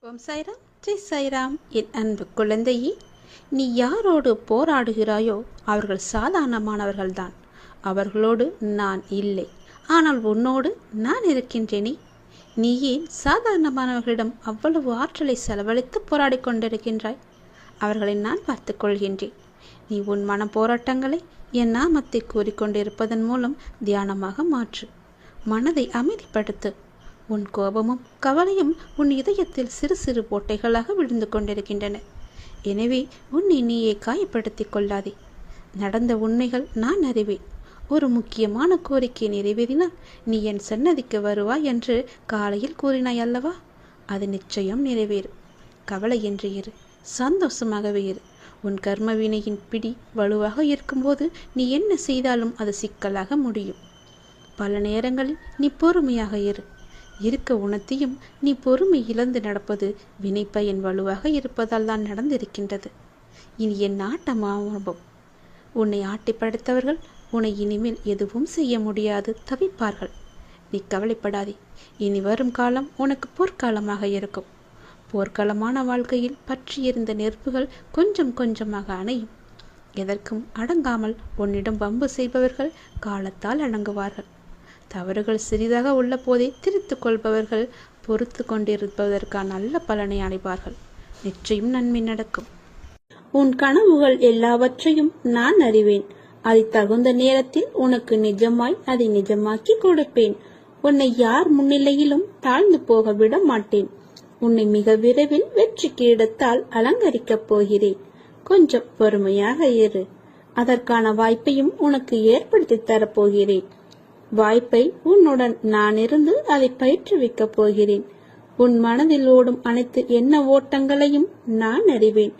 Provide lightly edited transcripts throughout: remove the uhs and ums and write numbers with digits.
ஓம் சாய்ராம், ஜெய் சாய்ராம். என் அன்பு குழந்தையே, நீ யாரோடு போராடுகிறாயோ அவர்கள் சாதாரணமானவர்கள்தான். அவர்களோடு நான் இல்லை, ஆனால் உன்னோடு நான் இருக்கின்றேனே. நீ ஏன் சாதாரணமானவர்களிடம் அவ்வளவு ஆற்றலை செலவழித்து போராடி கொண்டிருக்கின்றாய்? அவர்களை நான் பார்த்து கொள்கின்றேன். நீ உன் மன போராட்டங்களை என் நாமத்தை கூறிக்கொண்டிருப்பதன் மூலம் தியானமாக மாற்று. மனதை அமைதிப்படுத்து. உன் கோபமும் கவலையும் உன் இதயத்தில் சிறு சிறு போட்டைகளாக விழுந்து கொண்டிருக்கின்றன. எனவே உன்னை நீயே காயப்படுத்திக் கொள்ளாதே. நடந்த உண்மைகள் நான் அறிவேன். ஒரு முக்கியமான கோரிக்கை நிறைவேறினால் நீ என் சன்னதிக்கு வருவாய் என்று காலையில் கூறினாய் அல்லவா? அது நிச்சயம் நிறைவேறும். கவலையின்றி இரு, சந்தோஷமாகவே இரு. உன் கர்ம வினையின் பிடி வலுவாக இருக்கும்போது நீ என்ன செய்தாலும் அது சிக்கலாக முடியும். பல நேரங்களில் நீ பொறுமையாக இரு. இருக்க உணர்த்தியும் நீ பொறுமை இழந்து நடப்பது வினைப்பயன் வலுவாக இருப்பதால் தான் நடந்திருக்கின்றது. இனி என் ஆட்டமாகும். உன்னை ஆட்டி படைத்தவர்கள் உன்னை இனிமேல் எதுவும் செய்ய முடியாது, தவிப்பார்கள். நீ கவலைப்படாதே. இனி வரும் காலம் உனக்கு போர்க்காலமாக இருக்கும். போர்க்காலமான வாழ்க்கையில் பற்றியிருந்த நெருப்புகள் கொஞ்சம் கொஞ்சமாக அணையும். எதற்கும் அடங்காமல் உன்னிடம் வம்பு செய்பவர்கள் காலத்தால் அடங்குவார்கள். தவறுகள் சிறிதாக உள்ள போதே திரித்துக் கொள்பவர்கள் பொறுத்து கொண்டிருப்பதற்கான நல்ல பலனை அடைவார்கள். நிச்சயம் நன்மை நடக்கும். உன் கனவுகள் எல்லாவற்றையும் நான் அறிவேன். அதை தகுந்த நேரத்தில் உனக்கு நிஜமாய் அதை நிஜமாக்கி கொடுப்பேன். உன்னை யார் முன்னிலையிலும் தாழ்ந்து போக விட மாட்டேன். உன்னை மிக விரைவில் வெற்றி கிரீடத்தால் அலங்கரிக்கப் போகிறேன். கொஞ்சம் பொறுமையாக இரு. அதற்கான வாய்ப்பையும் உனக்கு ஏற்படுத்தி தரப்போகிறேன். வாய்ப்பை உன்னுடன் நான் இருந்து அதை பயிற்றுவிக்கப் போகிறேன். உன் மனதில் ஓடும் அனைத்து எண்ண ஓட்டங்களையும் நான் அறிவேன்.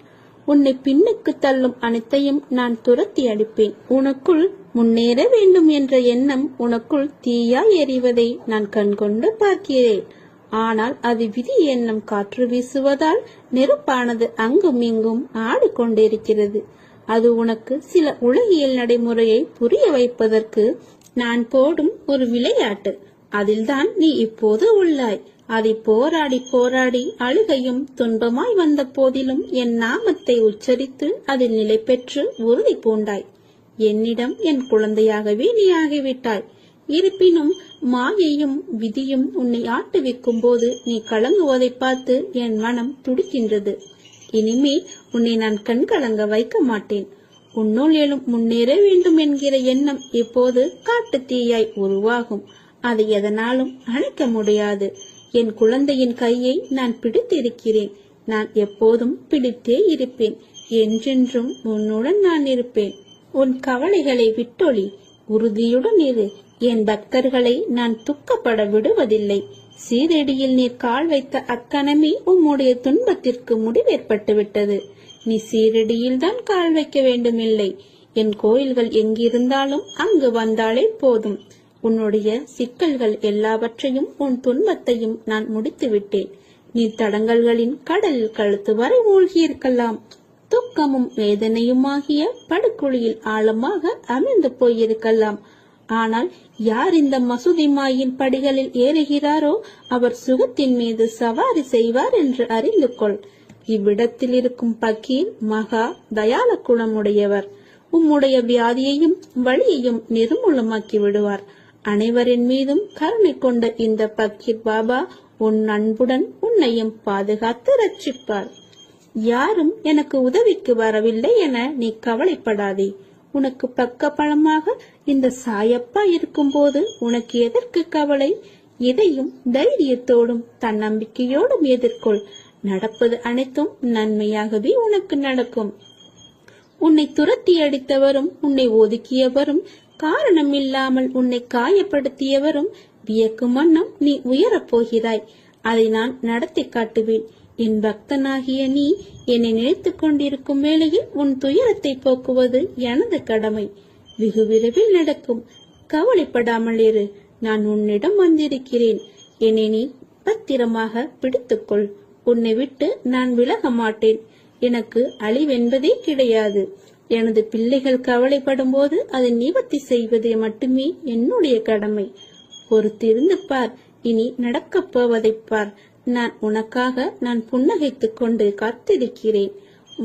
உன்னை பின்னுக்கு தள்ளும் அனைத்தையும் நான் துரத்தி அடிப்பேன். உனக்குள் முன்னேற வேண்டும் என்ற எண்ணம் உனக்குள் தீயாய் எறிவதை நான் கண்கொண்டு பார்க்கிறேன். ஆனால் அது விதி எண்ணம் காற்று வீசுவதால் நெருப்பானது அங்கும் இங்கும் ஆடிக்கொண்டிருக்கிறது. அது உனக்கு சில உலகியல் நடைமுறையை புரிய வைப்பதற்கு நான் போடும் ஒரு விளையாட்டு. அதில்தான் நீ இப்போது உள்ளாய். அதை போராடி போராடி அழுகையும் துன்பமாய் வந்த போதிலும் என் நாமத்தை உச்சரித்து அதில் நிலை பெற்று உறுதி பூண்டாய். என்னிடம் என் குழந்தையாகவே நீ ஆகிவிட்டாய். இருப்பினும் மாயையும் விதியும் உன்னை ஆட்டுவிக்கும் போது நீ கலங்குவதை பார்த்து என் மனம் துடிக்கின்றது. இனிமேல் உன்னை நான் கண்கலங்க வைக்க மாட்டேன். உன்னுள் எழும் முன்னேற வேண்டும் என்கிற எண்ணம் இப்போது காட்டு தீயாய் உருவாகும். அதை எதனாலும் அணைக்க முடியாது. என் குழந்தையின் கையை நான் பிடித்திருக்கிறேன். நான் எப்போதும் பிடித்தே இருப்பேன். என்றென்றும் உன்னுடன் நான் இருப்பேன். உன் கவலைகளை விட்டொழி. உறுதியுடன் இரு. என் பக்தர்களை நான் துக்கப்பட விடுவதில்லை. சீரடியில் நீர் கால் வைத்த அக்கணமே உம்முடைய துன்பத்திற்கு முடிவேற்பட்டு விட்டது. நீ சீரடியில் தான் கால் வைக்க வேண்டுமில்லை. என் கோயில்கள் எங்கிருந்தாலும் அங்கு வந்தாலே போதும். உன்னுடைய சிக்கல்கள் எல்லாவற்றையும் உன் துன்பத்தையும் நான் முடித்து விட்டேன். நீ தடங்கல்களின் கடலில் கழுத்து வரை மூழ்கியிருக்கலாம். துக்கமும் வேதனையுமாகிய படுகுழியில் ஆழமாக அமிழ்ந்து போயிருக்கலாம். ஆனால் யார் இந்த மசூதி மாயின் படிகளில் ஏறுகிறாரோ அவர் சுகத்தின் மீது சவாரி செய்வார் என்று அறிந்து கொள். இவ்விடத்தில் இருக்கும் பக்கீர் மகா தயால குணமுடையவர். உம்முடைய வியாதியையும் வலியையும் நிர்மூலமாக்கி விடுவார். அனைவரின் மீதும் கருணை கொண்ட இந்த பக்கீர் பாபா உன் அன்புடன் உன்னையும் பாதுகாத்து ரட்சிப்பார். யாரும் எனக்கு உதவிக்கு வரவில்லை என நீ கவலைப்படாதே. உனக்கு பக்க பலமாக இந்த சாயப்பா இருக்கும்போது உனக்கு எதற்கு கவலை? இதையும் தைரியத்தோடும் தன்னம்பிக்கையோடும் எதிர்கொள். நடப்பது அனைத்தும் நன்மையாகவே உனக்கு நடக்கும். உன்னை துரத்தி அடித்தவரும் உன்னை ஒதுக்கியவரும் காரணம் இல்லாமல் உன்னை காயப்படுத்தியவரும் வியக்கும் வண்ணம் நீ உயரப் போகிறாய். அதை நான் நடத்தி காட்டுவேன். என் பக்தனாகிய நீ என்னை நினைத்துக் கொண்டிருக்கும் வேளையில் உன் துயரத்தை போக்குவது எனது கடமை. வெகு விரைவில் நடக்கும். கவலைப்படாமல் இரு. நான் உன்னிடம் வந்திருக்கிறேன். என்னை நீ பத்திரமாக பிடித்துக்கொள். உன்னை விட்டு நான் விலக மாட்டேன். எனக்கு அழிவென்பதே கிடையாது. எனது பிள்ளைகள் கவலைப்படும் போது அதை நிவர்த்தி செய்வதே மட்டுமே என்னுடைய கடமை. பொறுத்திருந்து பார். இனி நடக்கப் போவதை பார். நான் புன்னகைத்துக் கொண்டு காத்திருக்கிறேன்.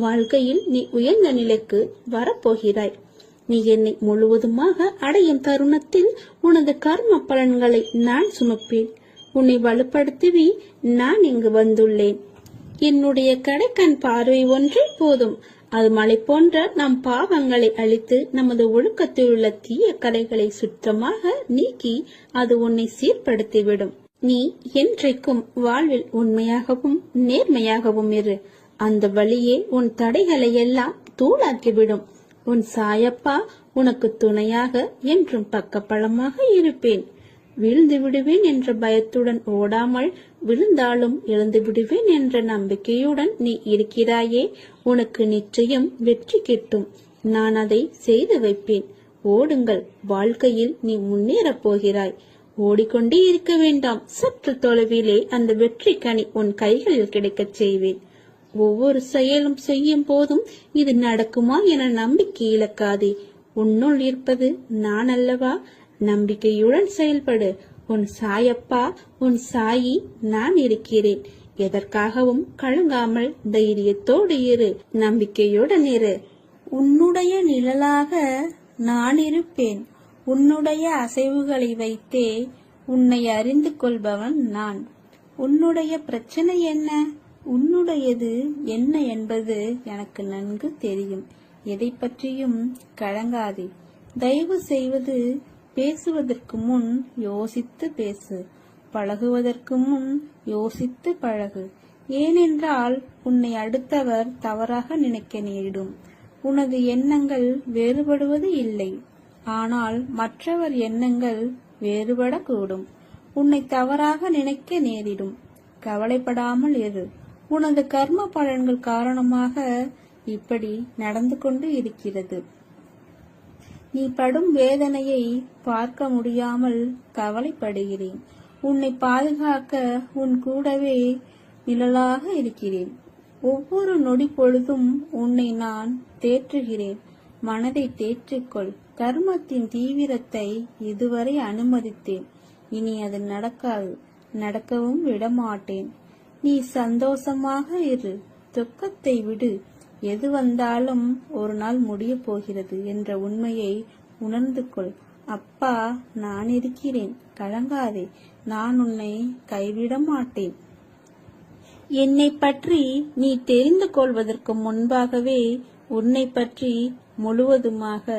வாழ்க்கையில் நீ உயர்ந்த நிலைக்கு வரப்போகிறாய். நீ என்னை முழுவதுமாக அடையும் தருணத்தில் உனது கர்ம பலன்களை நான் சுமப்பேன். உன்னை வலுப்படுத்தவே நான் இங்கு வந்துள்ளேன். என்னுடைய கடைக்கண் பார்வை ஒன்றே போதும். அது மலை போன்ற நம் பாவங்களை அழித்து நமது ஒழுக்கத்தில் உள்ள தீய கலைகளை சுத்தமாக நீக்கி அது உன்னை சீர்படுத்திவிடும். நீ என்றைக்கும் வாழ்வில் உண்மையாகவும் நேர்மையாகவும் இரு. அந்த வழியே உன் தடைகளை எல்லாம் தூளாக்கிவிடும். உன் சாயப்பா உனக்கு துணையாக என்றும் பக்கபலமாக இருப்பேன். விழுந்து விடுவேன் என்ற பயத்துடன் ஓடாமல், விழுந்தாலும் எழுந்து விடுவேன் என்ற நம்பிக்கையுடன் நீ இருக்கிறாயே, உனக்கு நிச்சயம் வெற்றி கிட்டும். நான் அதை செய்து வைப்பேன். ஓடுங்கள், வாழ்க்கையில் நீ முன்னேறப் போகிறாய். ஓடிக்கொண்டே இருக்க வேண்டாம். சற்று தொலைவிலே அந்த வெற்றி கனி உன் கைகளில் கிடைக்கச் செய்வேன். ஒவ்வொரு செயலும் செய்யும் போதும் இது நடக்குமா என நம்பிக்கை இழக்காதே. உன்னுள் இருப்பது நான் அல்லவா? நம்பிக்கையுடன் செயல்படு. உன் சாயப்பா, உன் சாயி நான் இருக்கிறேன். எதற்காகவும் கலங்காமல் தைரியத்தோடு இரு, நம்பிக்கையுடன் இரு. உன்னுடைய நிழலாக நான் இருப்பேன். உன்னுடைய அசைவுகளை வைத்தே உன்னை அறிந்து கொள்பவன் நான். உன்னுடைய பிரச்சனை என்ன, உன்னுடையது என்ன என்பது எனக்கு நன்கு தெரியும். எதை பற்றியும் கலங்காதே. தயவு செய்வது பேசுவதற்கு முன் யோசித்து பேசு. பழகுவதற்கு முன் யோசித்து பழகு. ஏனென்றால் உன்னை அடுத்தவர் தவறாக நினைக்க நேரிடும். உனது எண்ணங்கள் வேறுபடுவது இல்லை, ஆனால் மற்றவர் எண்ணங்கள் வேறுபடக்கூடும். உன்னை தவறாக நினைக்க நேரிடும். கவலைப்படாமல் இரு. உனது கர்ம பலன்கள் காரணமாக இப்படி நடந்து கொண்டு இருக்கிறது. நீ படும் வேதனையை பார்க்க முடியாமல் கவலைப்படுகிறேன். உன்னை பாதுகாக்க உன் கூடவே நிழலாக இருக்கிறேன். ஒவ்வொரு நொடி பொழுதும் உன்னை நான் தேற்றுகிறேன். மனதை தேற்றிக்கொள். கர்மத்தின் தீவிரத்தை இதுவரை அனுமதித்தேன். இனி அது நடக்காது, நடக்கவும் விடமாட்டேன். நீ சந்தோஷமாக இரு. துக்கத்தை விடு. எது வந்தாலும் ஒரு நாள் முடிய போகிறது என்ற உண்மையை உணர்ந்து கொள். அப்பா நான் இருக்கிறேன், கலங்காதே. நான் உன்னை கைவிட மாட்டேன். என்னை பற்றி நீ தெரிந்து கொள்வதற்கு முன்பாகவே உன்னை பற்றி முழுவதுமாக,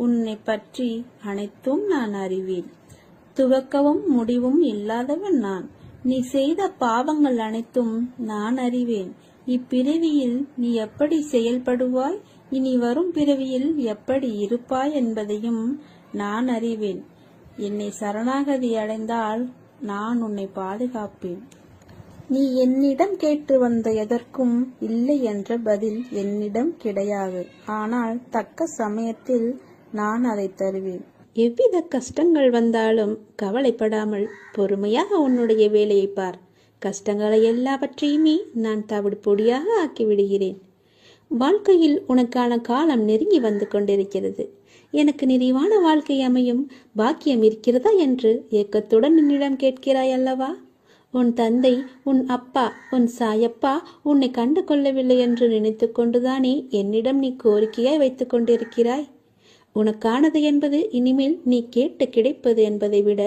உன்னை பற்றி அனைத்தும் நான் அறிவேன். துவக்கவும் முடிவும் இல்லாதவன் நான். நீ செய்த பாவங்கள் அனைத்தும் நான் அறிவேன். இப்பிறவியில் நீ எப்படி செயல்படுவாய், இனி வரும் பிறவியில் எப்படி இருப்பாய் என்பதையும் நான் அறிவேன். என்னை சரணாகதி அடைந்தால் நான் உன்னை பாதுகாப்பேன். நீ என்னிடம் கேட்டு வந்த எதற்கும் இல்லை என்ற பதில் என்னிடம் கிடையாது. ஆனால் தக்க சமயத்தில் நான் அதை தருவேன். எவ்வித கஷ்டங்கள் வந்தாலும் கவலைப்படாமல் பொறுமையாக உன்னுடைய வேலையை பார். கஷ்டங்களை எல்லாவற்றையுமே நான் தவிடு பொடியாக ஆக்கிவிடுகிறேன். வாழ்க்கையில் உனக்கான காலம் நெருங்கி வந்து கொண்டிருக்கிறது. எனக்கு நிறைவான வாழ்க்கை அமையும் பாக்கியம் இருக்கிறதா என்று ஏக்கத்துடன் என்னிடம் கேட்கிறாய் அல்லவா? உன் தந்தை, உன் அப்பா, உன் சாயப்பா உன்னை கண்டு கொள்ளவில்லை என்று நினைத்து கொண்டுதானே என்னிடம் நீ கோரிக்கையாய் வைத்துக் கொண்டிருக்கிறாய்? உனக்கானது என்பது இனிமேல் நீ கேட்டு கிடைப்பது என்பதை விட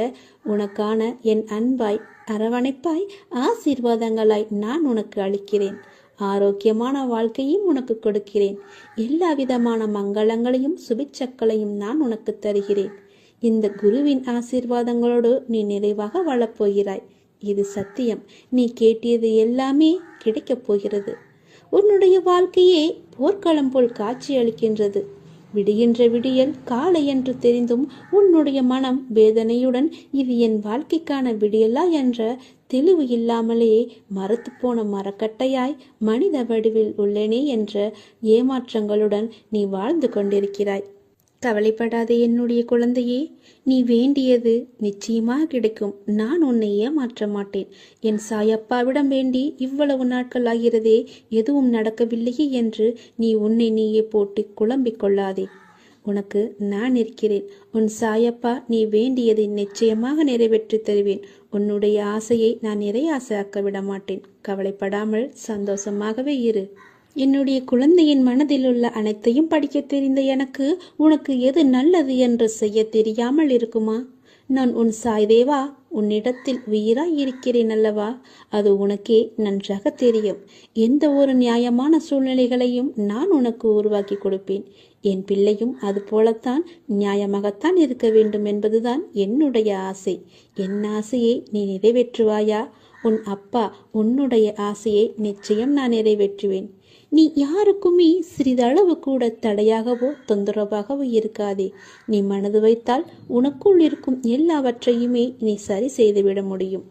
உனக்கான என் அன்பாய், அரவணைப்பாய், ஆசீர்வாதங்களாய் நான் உனக்கு அளிக்கிறேன். ஆரோக்கியமான வாழ்க்கையும் உனக்கு கொடுக்கிறேன். எல்லா விதமான மங்களங்களையும் சுபிச்சக்களையும் நான் உனக்கு தருகிறேன். இந்த குருவின் ஆசீர்வாதங்களோடு நீ நிறைவாக வாழப்போகிறாய். இது சத்தியம். நீ கேட்டியது எல்லாமே கிடைக்கப் போகிறது. உன்னுடைய வாழ்க்கையே போர்க்களம் போல் காட்சி அளிக்கின்றது. விடுகின்ற விடியல் காலை என்று தெரிந்தும் உன்னுடைய மனம் வேதனையுடன் இது என் வாழ்க்கைக்கான விடியலா என்ற தெளிவு இல்லாமலே மரத்து போன மரக்கட்டையாய் மனித வடிவில் உள்ளேனே என்ற ஏமாற்றங்களுடன் நீ வாழ்ந்து கொண்டிருக்கிறாய். கவலைப்படாதே என்னுடைய குழந்தையே, நீ வேண்டியது நிச்சயமாக கிடைக்கும். நான் உன்னை ஏமாற்ற மாட்டேன். என் சாயப்பாவிடம் வேண்டி இவ்வளவு நாட்கள் ஆகிறதே, எதுவும் நடக்கவில்லையே என்று நீ உன்னை நீயே போட்டு குழம்பிக் கொள்ளாதே. உனக்கு நான் இருக்கிறேன். உன் சாயப்பா நீ வேண்டியதை நிச்சயமாக நிறைவேற்றி தருவேன். உன்னுடைய ஆசையை நான் நிறையாசையாக்க விட மாட்டேன். கவலைப்படாமல் சந்தோஷமாகவே இரு. என்னுடைய குழந்தையின் மனதில் உள்ள அனைத்தையும் படிக்க தெரிந்த எனக்கு உனக்கு எது நல்லது என்று செய்ய தெரியாமல் இருக்குமா? நான் உன் சாய்தேவா, உன்னிடத்தில் உயிராய் இருக்கிறேன் அல்லவா? அது உனக்கே நன்றாக தெரியும். எந்த ஒரு நியாயமான சூழ்நிலைகளையும் நான் உனக்கு உருவாக்கி கொடுப்பேன். என் பிள்ளையும் அது போலத்தான் நியாயமாகத்தான் இருக்க வேண்டும் என்பதுதான் என்னுடைய ஆசை. என் ஆசையை நீ நிறைவேற்றுவாயா? உன் அப்பா உன்னுடைய ஆசையை நிச்சயம் நான் நிறைவேற்றுவேன். நீ யாருக்குமே சிறிதளவு கூட தடையாகவோ தொந்தரவாகவோ இருக்காதே. நீ மனது வைத்தால் உனக்குள் இருக்கும் எல்லாவற்றையுமே நீ சரி செய்துவிட முடியும்.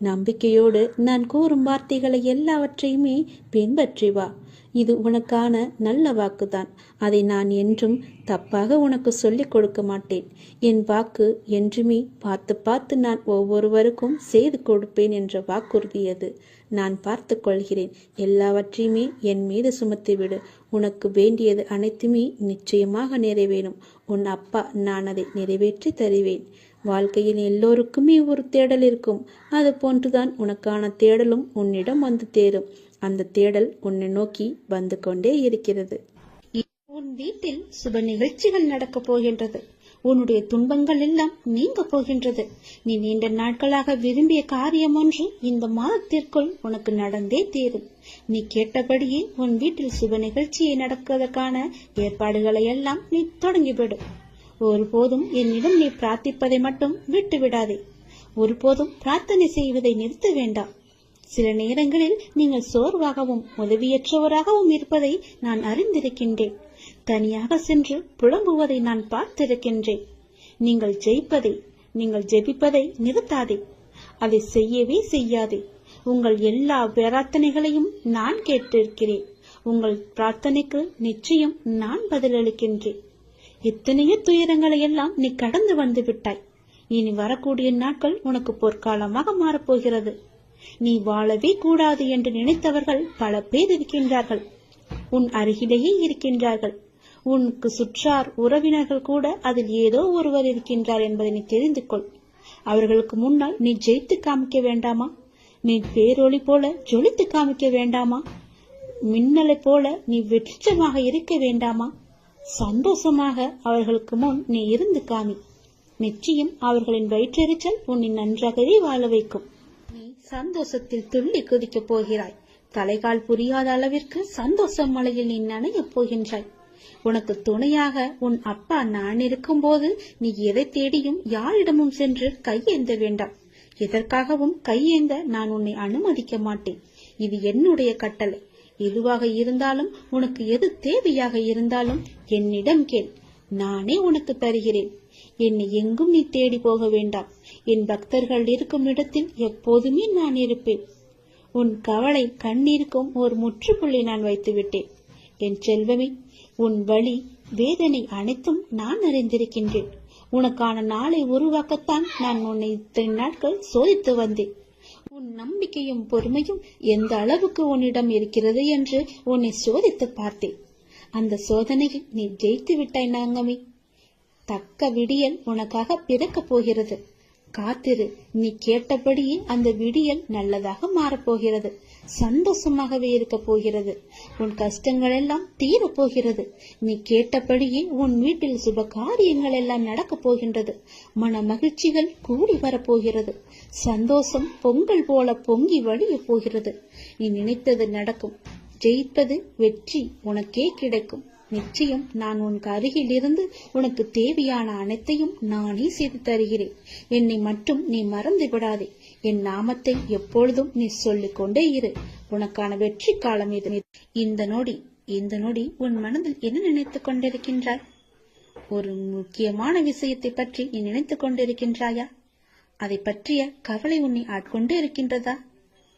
நம்பிக்கையோடு நான் கூறும் வார்த்தைகளை எல்லாவற்றையுமே பின்பற்றி வா. இது உனக்கான நல்ல வாக்குதான். அதை நான் என்றும் தப்பாக உனக்கு சொல்லிக் கொடுக்க மாட்டேன். என் வாக்கு என்றுமே பார்த்து பார்த்து நான் ஒவ்வொருவருக்கும் செய்து கொடுப்பேன் என்ற வாக்குறுதி அது. நான் பார்த்து கொள்கிறேன். எல்லாவற்றையுமே என் மீது சுமத்திவிடு. உனக்கு வேண்டியது அனைத்துமே நிச்சயமாக நிறைவேறும். உன் அப்பா நான் அதை நிறைவேற்றி தருவேன். வாழ்க்கையில் எல்லோருக்குமே ஒரு தேடல் இருக்கும். அது போன்றுதான் உனக்கான தேடலும் உன்னிடம் வந்து தேரும். அந்த தேடல் உன்னை நோக்கி வந்து கொண்டே இருக்கிறது. உன் வீட்டில் சுப நிகழ்ச்சிகள் நடக்கப் போகின்றது. உன்னுடைய துன்பங்கள் எல்லாம் நீங்க போகின்றது. நீ நீண்ட நாட்களாக விரும்பிய காரியம் ஒன்று இந்த மாதத்திற்குள் உனக்கு நடந்தே தீரும். நீ கேட்டபடியே உன் வீட்டில் சுப நிகழ்ச்சியை நடப்பதற்கான ஏற்பாடுகளை எல்லாம் நீ தொடங்கிவிடு. ஒருபோதும் என்னிடம் நீ பிரார்த்திப்பதை மட்டும் விட்டு விடாதே. ஒருபோதும் பிரார்த்தனை செய்வதை நிறுத்த வேண்டாம். சில நேரங்களில் நீங்கள் சோர்வாகவும் உதவியற்றவராகவும் இருப்பதை நான் அறிந்திருக்கின்றேன். தனியாக சென்று புலம்புவதை நான் பார்த்திருக்கின்றேன். நீங்கள் ஜெயிப்பதை, நீங்கள் ஜெபிப்பதை நிறுத்தாதே. அதை செய்யவே செய்யாதே. உங்கள் எல்லா பிரார்த்தனைகளையும் நான் கேட்டிருக்கிறேன். உங்கள் பிரார்த்தனைக்கு நிச்சயம் நான் பதிலளிக்கின்றேன். எத்தனையோ துயரங்களை எல்லாம் நீ கடந்து வந்து விட்டாய். இனி வரக்கூடிய நாட்கள் உனக்கு பொற்காலமாக மாறப்போகிறது. நீ வாழவே கூடாது என்று நினைத்தவர்கள் பல பேர் இருக்கின்றார்கள். உன் அருகிலேயே இருக்கின்றார்கள். உனக்கு சுற்றார் உறவினர்கள் கூட அதில் ஏதோ ஒருவர் இருக்கின்றார் என்பதை நீ தெரிந்து கொள். அவர்களுக்கு முன்னால் நீ ஜெயித்து காமிக்க வேண்டாமா? நீ பேரொளி போல ஜொலித்து காமிக்க வேண்டாமா? மின்னலை போல நீ வெற்றிச்சமாக இருக்க வேண்டாமா? சந்தோஷமாக அவர்களுக்கு முன் நீ இருந்து காமி. நிச்சயம் அவர்களின் வயிற்றெரிச்சல் உன்னை நன்றாகவே வாழ வைக்கும். நீ சந்தோஷத்தில் துள்ளி குதிக்கப் போகிறாய். தலைகால் புரியாத அளவிற்கு சந்தோஷ மலையில் நீ நனையப் போகின்றாய். உனக்கு துணையாக உன் அப்பா நான் இருக்கும் போது நீ எதை தேடியும் யாரிடமும் சென்று கையேந்த வேண்டாம். எதற்காகவும் கையேந்த நான் உன்னை அனுமதிக்க மாட்டேன். இது என்னுடைய கட்டளை. எதுவாக இருந்தாலும், உனக்கு எது தேவையாக இருந்தாலும் என்னிடம் கேள். நானே உனக்கு தருகிறேன். என்னை எங்கும் நீ தேடி போக வேண்டாம். என் பக்தர்கள் இருக்கும் இடத்தில் எப்போதுமே நான் இருப்பேன். உன் கவலை கண்ணீருக்கும் ஒரு முற்றுப்புள்ளி நான் வைத்து விட்டேன். என் செல்வமே, உன் வலி வேதனை அனைத்தும் நான் அறிந்திருக்கின்றேன். உனக்கான நாளை உருவாக்கத்தான் நான் உன்னை இத்தனை நாட்கள் சோதித்து வந்தேன். உன் நம்பிக்கையும் பொறுமையும் எந்த அளவுக்கு உன்னிடம் இருக்கிறது என்று உன்னை சோதித்து பார்த்தேன். அந்த சோதனையில் நீ ஜெயித்து விட்டாய் நாங்கமே. தக்க விடியல் உனக்காக பிறக்கப் போகிறது. காத்திரு. நீ கேட்டபடியே அந்த விடியல் நல்லதாக மாறப்போகிறது. சந்தோஷமாகவே இருக்க போகிறது. உன் கஷ்டங்கள் எல்லாம் தீரப் போகிறது. நீ கேட்டபடியே உன் வீட்டில் சுப காரியங்கள் எல்லாம் நடக்கப் போகின்றது. மன மகிழ்ச்சிகள் கூடி வரப்போகிறது. சந்தோஷம் பொங்கல் போல பொங்கி வழிய போகிறது. நீ நினைத்தது நடக்கும். ஜெயிப்பது வெற்றி உனக்கே கிடைக்கும். நிச்சயம் நான் உனக்கு அருகில் இருந்து உனக்கு தேவையான அனைத்தையும் நானே செய்து தருகிறேன். என்னை மட்டும் நீ மறந்து விடாதே. என் நாமத்தை எப்பொழுதும் நீ சொல்லிக் கொண்டே இரு. உனக்கான வெற்றி காலம் இது. இந்த நொடி உன் மனதில் என்ன நினைத்துக் கொண்டிருக்கின்றாய்? ஒரு முக்கியமான விஷயத்தை பற்றி நீ நினைத்துக் கொண்டிருக்கின்றாயா? அதை பற்றிய கவலை உன்னை ஆட்கொண்டு இருக்கின்றதா?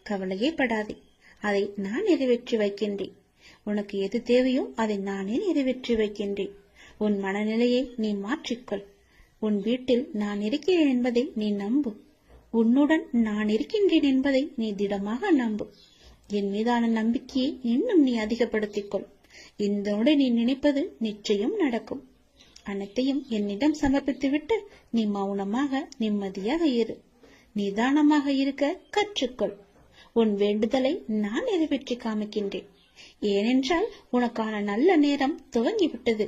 கவலையே படாதே. அதை நான் நிறைவேற்றி வைக்கின்றேன். உனக்கு எது தேவையோ அதை நானே நிறைவேற்றி வைக்கின்றேன். உன் மனநிலையை நீ மாற்றிக்கொள். உன் வீட்டில் நான் இருக்கிறேன் என்பதை நீ நம்பு. உன்னுடன் நான் இருக்கின்றேன் என்பதை நீ திடமாக நம்பு. என் மீதான நம்பிக்கையை இன்னும் நீ அதிகப்படுத்திக்கொள். இந்த நீ நினைப்பது நிச்சயம் நடக்கும். அனைத்தையும் என்னிடம் சமர்ப்பித்துவிட்டு நீ மௌனமாக நிம்மதியாக இரு. நிதானமாக இருக்க கற்றுக்கொள். உன் வேண்டுதலை நான் நிறைவேற்றி காமிக்கின்றேன். ஏனென்றால் உனக்கான நல்ல நேரம் துவங்கிவிட்டது.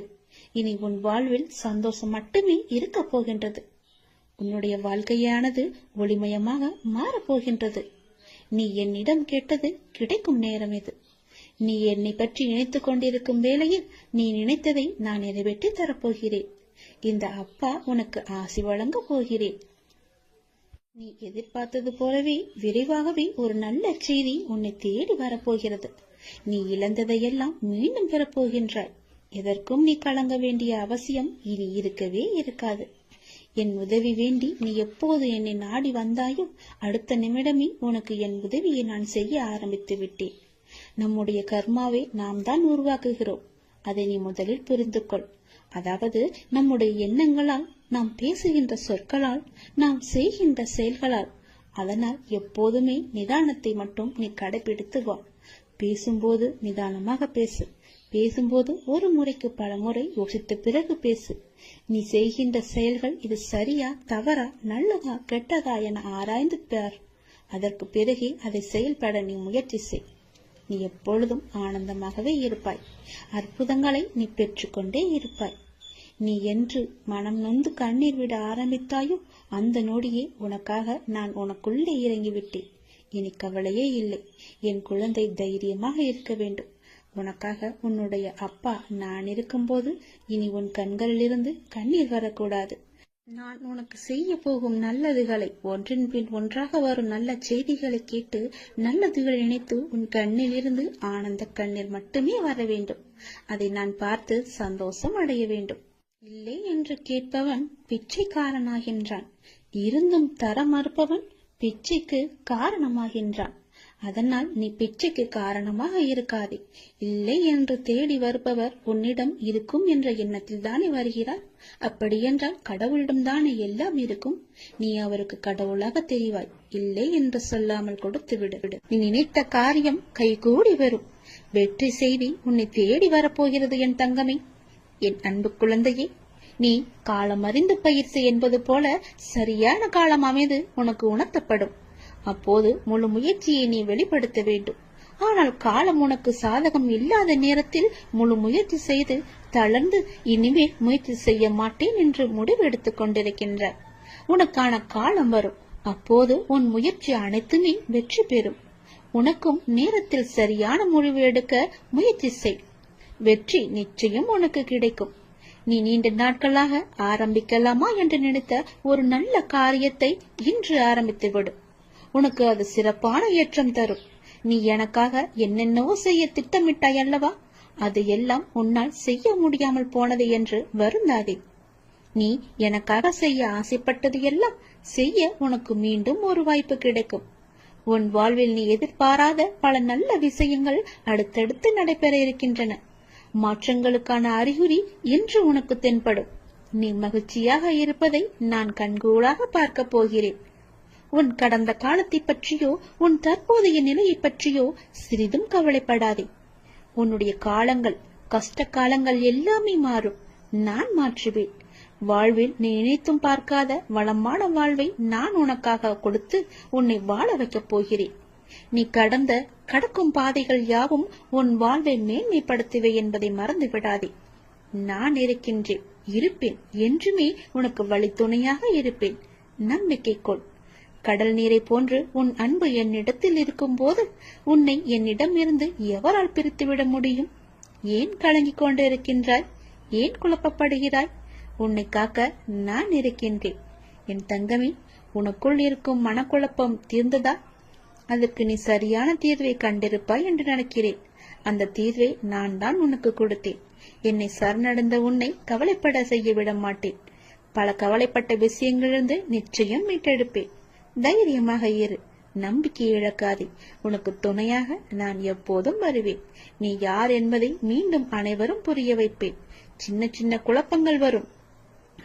இனி உன் வாழ்வில் சந்தோஷம் மட்டுமே இருக்க போகின்றது. உன்னுடைய வாழ்க்கையானது ஒளிமயமாக மாறப்போகின்றது. நீ என்னிடம் கேட்டது கிடைக்கும் நேரம் இது. நீ என்னை பற்றி நினைத்துக் கொண்டிருக்கும் வேளையில் நீ நினைத்ததை நான் நிறைவேற்றி தரப்போகிறேன். இந்த அப்பா உனக்கு ஆசி வழங்க போகிறேன். நீ எதிர்பார்த்தது போலவே விரைவாகவே ஒரு நல்ல செய்தி உன்னை தேடி வரப்போகிறது. நீ இழந்ததையெல்லாம் மீண்டும் பெறப்போகின்றாய். எதற்கும் நீ கலங்க வேண்டிய அவசியம் இனி இருக்கவே இருக்காது. என் உதவி வேண்டி நீ எப்போது என்னை நாடி வந்தாயோ அடுத்த நிமிடமே உனக்கு என் உதவியை நான் செய்ய ஆரம்பித்து விட்டேன். நம்முடைய கர்மாவை நாம் தான் உருவாக்குகிறோம். அதை நீ முதலில் புரிந்து கொள். அதாவது நம்முடைய எண்ணங்களால், நாம் பேசுகின்ற சொற்களால், நாம் செய்கின்ற செயல்களால். அதனால் எப்போதுமே நிதானத்தை மட்டும் நீ கடைபிடித்து வா. பேசும்போது நிதானமாக பேசு. பேசும்போது ஒரு முறைக்கு பல முறை யோசித்த பிறகு பேசு. நீ செய்கின்ற செயல்கள் இது சரியா தவறா நல்லதா கெட்டதா என ஆராய்ந்து பார். அதற்கு பிறகே அதை செயல்பட நீ முயற்சி செய். நீ எப்பொழுதும் ஆனந்தமாகவே இருப்பாய். அற்புதங்களை நீ பெற்றுக்கொண்டே இருப்பாய். நீ என்று மனம் நொந்து கண்ணீர் விட ஆரம்பித்தாயோ அந்த நொடியே உனக்காக நான் உனக்குள்ளே இறங்கிவிட்டேன். இனி கவலையே இல்லை. என் குழந்தை தைரியமாக இருக்க வேண்டும். உனக்காக உன்னுடைய அப்பா நான் இருக்கும்போது இனி உன் கண்களிலிருந்து கண்ணீர் வரக்கூடாது. நான் உனக்கு செய்ய போகும் நல்லதுகளை, ஒன்றின் பின் ஒன்றாக வரும் நல்ல செய்திகளை கேட்டு நல்லதுகளை நினைத்து உன் கண்ணில் இருந்து ஆனந்த கண்ணீர் மட்டுமே வர வேண்டும். அதை நான் பார்த்து சந்தோஷம் அடைய வேண்டும். இல்லை என்று கேட்பவன் பிச்சைக்காரனாகின்றான். இருந்தும் தர மறுப்பவன் பிச்சைக்கு காரணமாகின்றான். அதனால் நீ பிச்சைக்கு காரணமாக இருக்காதே. இல்லை என்று தேடி வருபவர் உன்னிடம் இருக்கும் என்ற எண்ணத்தில் தானே வருகிறார். அப்படியென்றால் கடவுளிடம் தானே எல்லாம் இருக்கும். நீ அவருக்கு கடவுளாக தெரிவாய். இல்லை என்று சொல்லாமல் கொடுத்து விடு. நீ நினைத்த காரியம் கைகூடி வரும். வெற்றி செய்தி உன்னை தேடி வரப்போகிறது என் தங்கமே. என் அன்பு குழந்தையே, நீ காலம் அறிந்து பயிற்சி என்பது போல சரியான காலம் அமைது உனக்கு உணர்த்தப்படும். அப்போது முழு முயற்சியை நீ வெளிப்படுத்த வேண்டும். ஆனால் காலம் உனக்கு சாதகம் இல்லாத நேரத்தில் முழு முயற்சி செய்து தளர்ந்து இனிமேல் முயற்சி செய்ய மாட்டேன் என்று முடிவெடுத்துக் கொண்டிருக்கின்றார். உனக்கான காலம் வரும். அப்போது உன் முயற்சி அனைத்துமே வெற்றி பெறும். உனக்கும் நேரத்தில் சரியான முடிவு எடுக்க முயற்சி செய். வெற்றி நிச்சயம் உனக்கு கிடைக்கும். நீ நீண்ட நாட்களாக ஆரம்பிக்கலாமா என்று நினைத்த ஒரு நல்ல காரியத்தை இன்று ஆரம்பித்து விடு. உனக்கு அது சிறப்பான ஏற்றம் தரும். நீ எனக்காக என்னென்னவோ செய்ய திட்டமிட்டாய் அல்லவா? அது எல்லாம் உன்னால் செய்ய முடியாமல் போனது என்று வருந்தாதே. நீ எனக்காக செய்ய ஆசைப்பட்டது எல்லாம் செய்ய உனக்கு மீண்டும் ஒரு வாய்ப்பு கிடைக்கும். உன் வாழ்வில் நீ எதிர்பாராத பல நல்ல விஷயங்கள் அடுத்தடுத்து நடைபெற இருக்கின்றன. மாற்றங்களுக்கான அறிகுறி இன்று உனக்கு தென்படும். நீ மகிழ்ச்சியாக இருப்பதை நான் கண்கூடாக பார்க்க போகிறேன். உன் கடந்த காலத்தை பற்றியோ உன் தற்போதைய நிலையை பற்றியோ சிறிதும் கவலைப்படாதே. உன்னுடைய காலங்கள், கஷ்ட காலங்கள் எல்லாமே மாறும். நான் மாற்றுவேன். வாழ்வில் நீ நினைத்தும் பார்க்காத வளமான வாழ்வை நான் உனக்காக கொடுத்து உன்னை வாழ வைக்கப் போகிறேன். நீ கடக்கும் பாதைகள் யாவும் உன் வாழ்வை மேன்மைப்படுத்துவே என்பதை மறந்து விடாதே. நான் இருக்கின்றேன், இருப்பேன். என்றுமே உனக்கு வழித்துணையாக இருப்பேன். நம்பிக்கை கொள். கடல் நீரை போன்று உன் அன்பு என்னிடத்தில் இருக்கும் போது உன்னை என்னிடம் இருந்து எவரால் பிரித்துவிட முடியும்? ஏன் கலங்கிக் கொண்டிருக்கின்றாய்? ஏன் குழப்பப்படுகிறாய்? உன்னை காக்க நான் இருக்கின்றேன். என் தங்கமே, உனக்குள் இருக்கும் மனக்குழப்பம் தீர்ந்ததா? அதற்கு நீ சரியான தீர்வை கண்டிருப்பாய் என்று நினைக்கிறேன். அந்த தீர்வை நான் தான் உனக்கு கொடுத்தேன். என்னை சரணடைந்த உன்னை கவலைப்பட செய்ய விட மாட்டேன். பல கவலைப்பட்ட விஷயங்களிலிருந்து நிச்சயம் மீட்டெடுப்பேன். தைரியமாக இரு. நம்பிக்கை இழக்காதே. உனக்கு துணையாக நான் எப்போதும் வருவேன். நீ யார் என்பதை மீண்டும் அனைவரும் புரிய வைப்பேன். சின்ன சின்ன குழப்பங்கள் வரும்.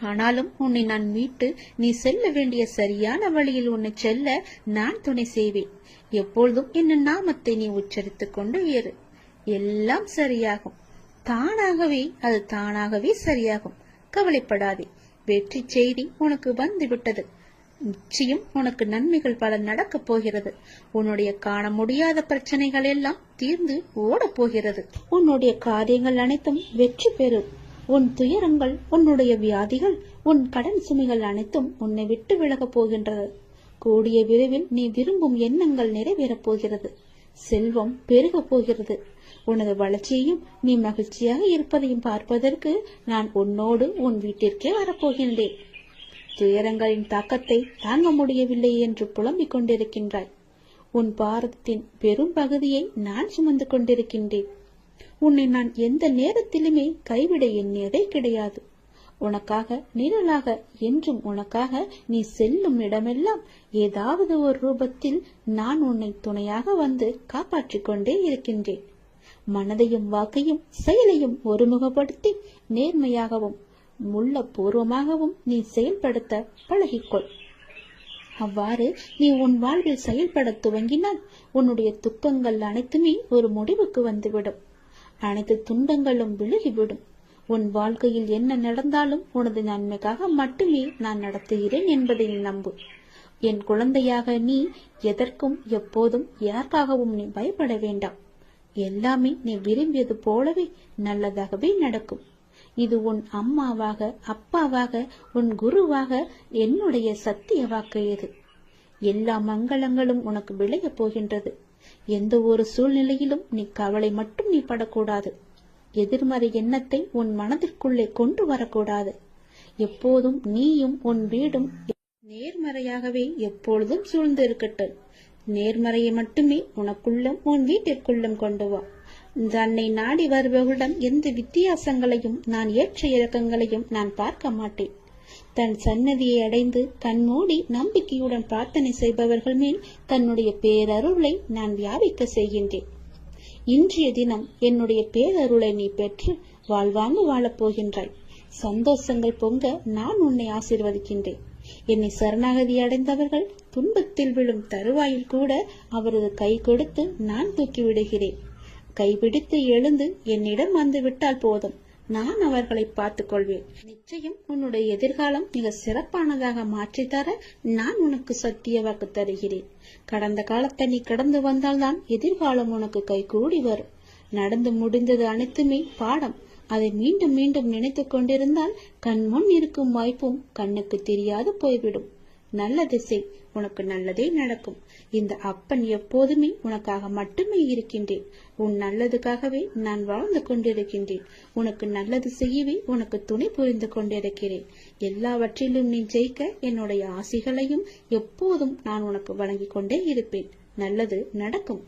ஆனாலும் உன்னை நான் மீட்டு நீ செல்ல வேண்டிய சரியான வழியில் உன்னை செல்ல நான் துணை செய்வேன். எப்பொழுதும் என் நாமத்தை நீ உச்சரித்துக் கொண்டு ஏறு. எல்லாம் சரியாகும். தானாகவே சரியாகும். கவலைப்படாதே. வெற்றி செய்தி உனக்கு வந்து விட்டது. நிச்சயம் உனக்கு நன்மைகள் பல நடக்கப் போகிறது. உன்னுடைய காண முடியாத பிரச்சனைகள் எல்லாம் தீர்ந்து ஓடப் போகிறது. உன்னுடைய காரியங்கள் அனைத்தும் வெற்றி பெறும். உன் துயரங்கள், உன்னுடைய வியாதிகள், உன் கடன் சுமைகள் அனைத்தும் உன்னை விட்டு விலகப் போகின்றது. கூடிய விரைவில் நீ விரும்பும் எண்ணங்கள் நிறைவேறப் போகிறது. செல்வம் பெருகப் போகிறது. உனது வளர்ச்சியையும் நீ மகிழ்ச்சியாக இருப்பதையும் பார்ப்பதற்கு நான் உன்னோடு உன் வீட்டிற்கே வரப்போகின்றேன். துயரங்களின் தாக்கத்தை தாங்க முடியவில்லை என்று புலம்பிக் கொண்டிருக்கின்றாய். உன் பாரதத்தின் பெரும் பகுதியை நான் சுமந்து கொண்டிருக்கின்றேன். உன்னை நான் எந்த நேரத்திலுமே கைவிட எண்ணியதே கிடையாது. உனக்காக நிழலாக, என்றும் உனக்காக நீ செல்லும் இடமெல்லாம் ஏதாவது ஒரு ரூபத்தில் நான் உன்னை துணையாக வந்து காப்பாற்றிக் கொண்டே இருக்கின்றேன். மனதையும் வாக்கையும் செயலையும் ஒருமுகப்படுத்தி நேர்மையாகவும் முள்ளப்பூர்வமாகவும் நீ செயல்படுத்த பழகிக்கொள். அவ்வாறு நீ உன் வாழ்வில் செயல்பட துவங்கினால் உன்னுடைய துக்கங்கள் அனைத்துமே ஒரு முடிவுக்கு வந்துவிடும். அனைத்து துன்பங்களும் விலகிவிடும். உன் வாழ்க்கையில் என்ன நடந்தாலும் உனது நன்மைக்காக மட்டுமே நான் நடத்துகிறேன் என்பதை நம்பு. என் குழந்தையாக நீ எதற்கும் எப்போதும் யாருக்காகவும் நீ பயப்பட வேண்டாம். எல்லாமே நீ விரும்பியது போலவே நல்லதாகவே நடக்கும். இது உன் அம்மாவாக, அப்பாவாக, உன் குருவாக என்னுடைய சத்திய வாக்கு. இது எல்லா மங்களங்களும் உனக்கு விளையப் போகின்றது. எந்த ஒரு சூழ்நிலையிலும் நீ கவலை மட்டும் நீ படக்கூடாது. எதிர்மறை எண்ணத்தை உன் மனதிற்குள்ளே கொண்டு வரக்கூடாது. எப்போதும் நீயும் உன் வீடும் நேர்மறையாகவே எப்பொழுதும் சூழ்ந்து இருக்கட்டும். நேர்மறையை மட்டுமே உனக்குள்ளும் உன் வீட்டிற்குள்ளும் கொண்டு வா. தன்னை நாடி வருபவர்களிடம் எந்த வித்தியாசங்களையும் நான் ஏற்ற இறக்கங்களையும் நான் பார்க்க மாட்டேன். தன் சன்னதியை அடைந்து கண்மூடி நம்பிக்கையுடன் பிரார்த்தனை செய்பவர்கள் மேல் தன்னுடைய பேரருளை நான் வியாபிக்க செய்கின்றேன். இன்றைய தினம் என்னுடைய பேரருளை நீ பெற்று வாழ்வாங்கு வாழப் போகின்றாய். சந்தோஷங்கள் பொங்க நான் உன்னை ஆசீர்வதிக்கின்றேன். என்னை சரணாகதி அடைந்தவர்கள் துன்பத்தில் விழும் தருவாயில் கூட அவரது கை கொடுத்து நான் தூக்கி விடுகிறேன். கைபிடித்து எழுந்து என்னிடம் வந்து விட்டால் போதும், நான் அவர்களை பார்த்துக் கொள்வேன். நிச்சயம் உன்னுடைய எதிர்காலம் மிக சிறப்பானதாக மாற்றித்தர நான் உனக்கு சத்திய வாக்கு தருகிறேன். கடந்த காலத்தை நீ கடந்து வந்தால்தான் எதிர்காலம் உனக்கு கை கூடி வரும். நடந்து முடிந்தது அனைத்துமே பாடம். அதை மீண்டும் மீண்டும் நினைத்து கொண்டிருந்தால் கண் முன் இருக்கும் வாய்ப்பும் கண்ணுக்கு தெரியாது போய்விடும். நல்ல திசை, உனக்கு நல்லதே நடக்கும். இந்த அப்பன் எப்போதுமே உனக்காக மட்டுமே இருக்கின்றேன். உன் நல்லதுக்காகவே நான் வாழ்ந்து கொண்டிருக்கின்றேன். உனக்கு நல்லது செய்யவே உனக்கு துணை புரிந்து கொண்டிருக்கிறேன். எல்லாவற்றிலும் நீ ஜெயிக்க என்னுடைய ஆசைகளையும் எப்போதும் நான் உனக்கு வழங்கிக் கொண்டே இருப்பேன். நல்லது நடக்கும்.